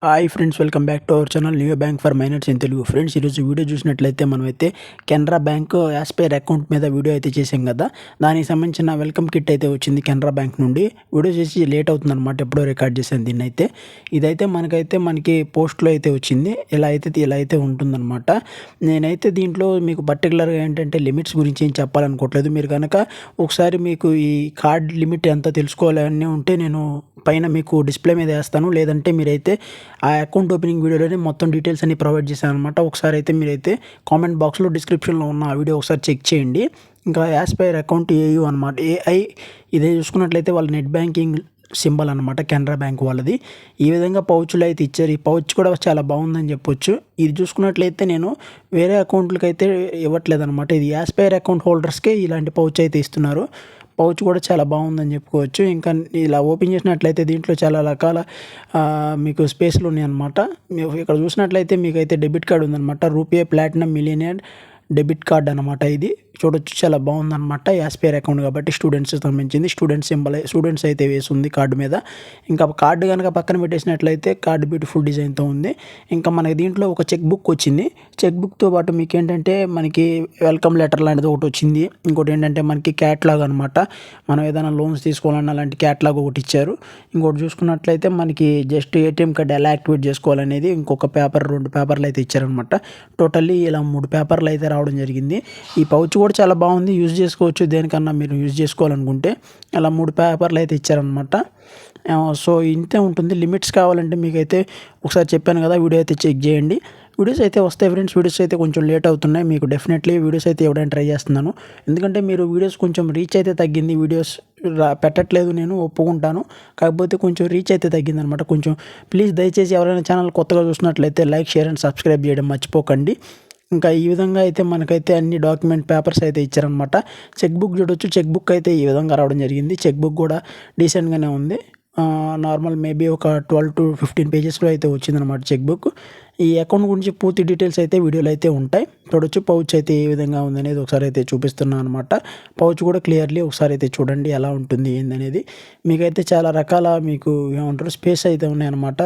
Hi friends, welcome back to our channel new bank for minors in Telugu. Friends, ఈరోజు video చూసినట్లయితే మనమైతే Canara Bank aspire account మీద video అయితే చేసాం కదా. దానికి సంబంధించిన వెల్కమ్ కిట్ అయితే వచ్చింది కెనరా బ్యాంక్ నుండి. వీడియో చేసి లేట్ అవుతుందన్నమాట, ఎప్పుడో రికార్డ్ చేశాను దీన్ని అయితే. ఇదైతే మనకి పోస్ట్లో అయితే వచ్చింది. ఇలా అయితే ఉంటుందన్నమాట. నేనైతే దీంట్లో మీకు పర్టికులర్గా ఏంటంటే లిమిట్స్ గురించి ఏం చెప్పాలనుకోవట్లేదు. మీరు కనుక ఒకసారి మీకు ఈ కార్డ్ లిమిట్ ఎంత తెలుసుకోవాలని ఉంటే నేను పైన మీకు డిస్ప్లే మీద వేస్తాను. లేదంటే మీరైతే ఆ అకౌంట్ ఓపెనింగ్ వీడియోలోనే మొత్తం డీటెయిల్స్ అన్ని ప్రొవైడ్ చేశాను అనమాట. ఒకసారి అయితే మీరైతే కామెంట్ బాక్స్లో డిస్క్రిప్షన్లో ఉన్న ఆ వీడియో ఒకసారి చెక్ చేయండి. ఇంకా యాస్పైర్ అకౌంట్ ఏయు అనమాట, ఏఐ. ఇదే చూసుకున్నట్లయితే వాళ్ళ నెట్ బ్యాంకింగ్ సింబల్ అనమాట, కెనరా బ్యాంక్ వాళ్ళది. ఈ విధంగా పౌచ్లు అయితే ఇచ్చారు. ఈ పౌచ్ కూడా చాలా బాగుందని చెప్పొచ్చు. ఇది చూసుకున్నట్లయితే నేను వేరే అకౌంట్లకి అయితే ఇవ్వట్లేదు అనమాట. ఇది యాస్పైర్ అకౌంట్ హోల్డర్స్కే ఇలాంటి పౌచ్ అయితే ఇస్తున్నారు. పౌచ్ కూడా చాలా బాగుందని చెప్పుకోవచ్చు. ఇంకా ఇలా ఓపెన్ చేసినట్లయితే దీంట్లో చాలా రకాల మీకు స్పేస్లు ఉన్నాయన్నమాట. ఇక్కడ చూసినట్లయితే మీకైతే డెబిట్ కార్డు ఉందన్నమాట. RuPay platinum millionaire debit card అనమాట. ఇది చూడొచ్చు, చాలా బాగుందన్నమాట. యాస్పైర్ అకౌంట్ కాబట్టి స్టూడెంట్స్ సంబంధించింది. స్టూడెంట్స్ అయితే వేసింది కార్డు మీద. ఇంకా కార్డు కనుక పక్కన పెట్టేసినట్లయితే కార్డు బ్యూటిఫుల్ డిజైన్తో ఉంది. ఇంకా మనకి దీంట్లో ఒక చెక్ బుక్ వచ్చింది. చెక్ బుక్తో పాటు మీకు ఏంటంటే మనకి వెల్కమ్ లెటర్ లాంటిది ఒకటి వచ్చింది. ఇంకోటి ఏంటంటే మనకి క్యాట్లాగ్ అనమాట. మనం ఏదైనా లోన్స్ తీసుకోవాలన్నా అలాంటి క్యాట్లాగ్ ఒకటి ఇచ్చారు. ఇంకోటి చూసుకున్నట్లయితే మనకి జస్ట్ ఏటీఎం కార్డు ఎలా యాక్టివేట్ చేసుకోవాలనేది ఇంకొక పేపర్, 2 పేపర్లు అయితే ఇచ్చారనమాట. టోటల్లీ ఇలా 3 పేపర్లు అయితే రావడం జరిగింది. ఈ పౌచ్ కూడా చాలా బాగుంది, యూజ్ చేసుకోవచ్చు. దేనికన్నా మీరు యూజ్ చేసుకోవాలనుకుంటే అలా 3 పేపర్లు అయితే ఇచ్చారనమాట. సో ఇంతే ఉంటుంది. లిమిట్స్ కావాలంటే మీకైతే ఒకసారి చెప్పాను కదా, వీడియో అయితే చెక్ చేయండి. వీడియోస్ అయితే వస్తాయి ఫ్రెండ్స్. వీడియోస్ అయితే కొంచెం లేట్ అవుతున్నాయి. మీకు డెఫినెట్లీ వీడియోస్ అయితే ఇవ్వడానికి ట్రై చేస్తున్నాను. ఎందుకంటే మీరు వీడియోస్ కొంచెం రీచ్ అయితే తగ్గింది. వీడియోస్ పెట్టట్లేదు, నేను ఒప్పుకుంటాను. కాకపోతే కొంచెం రీచ్ అయితే తగ్గింది అనమాట. కొంచెం ప్లీజ్ దయచేసి ఎవరైనా ఛానల్ కొత్తగా చూసినట్లయితే లైక్, షేర్ అండ్ సబ్స్క్రైబ్ చేయడం మర్చిపోకండి. ఇంకా ఈ విధంగా అయితే మనకైతే అన్ని డాక్యుమెంట్ పేపర్స్ అయితే ఇచ్చారనమాట. చెక్ బుక్ చూడొచ్చు. చెక్ బుక్ అయితే ఈ విధంగా రావడం జరిగింది. చెక్ బుక్ కూడా డీసెంట్గానే ఉంది. నార్మల్ మేబీ ఒక 12 to 15 పేజెస్లో అయితే వచ్చిందనమాట చెక్ బుక్. ఈ అకౌంట్ గురించి పూర్తి డీటెయిల్స్ అయితే వీడియోలో అయితే ఉంటాయి. చూడొచ్చు పౌచ్ అయితే ఏ విధంగా ఉందనేది ఒకసారి అయితే చూపిస్తున్నాను అనమాట. పౌచ్ కూడా క్లియర్లీ ఒకసారి అయితే చూడండి ఎలా ఉంటుంది ఏందనేది. మీకైతే చాలా రకాల మీకు ఏమంటారు స్పేస్ అయితే ఉన్నాయన్నమాట.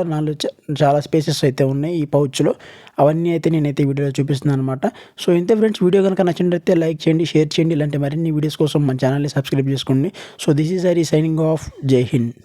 చాలా స్పేసెస్ అయితే ఉన్నాయి ఈ పౌచ్లో. అవన్నీ అయితే నేనైతే వీడియోలో చూపిస్తున్నాను అనమాట. సో ఇంతే ఫ్రెండ్స్, వీడియో కనుక నచ్చినట్లయితే లైక్ చేయండి, షేర్ చేయండి. ఇలాంటి మరిన్ని వీడియోస్ కోసం మన ఛానల్ని సబ్స్క్రైబ్ చేసుకోండి. So this is Hari signing off. జై హింద్.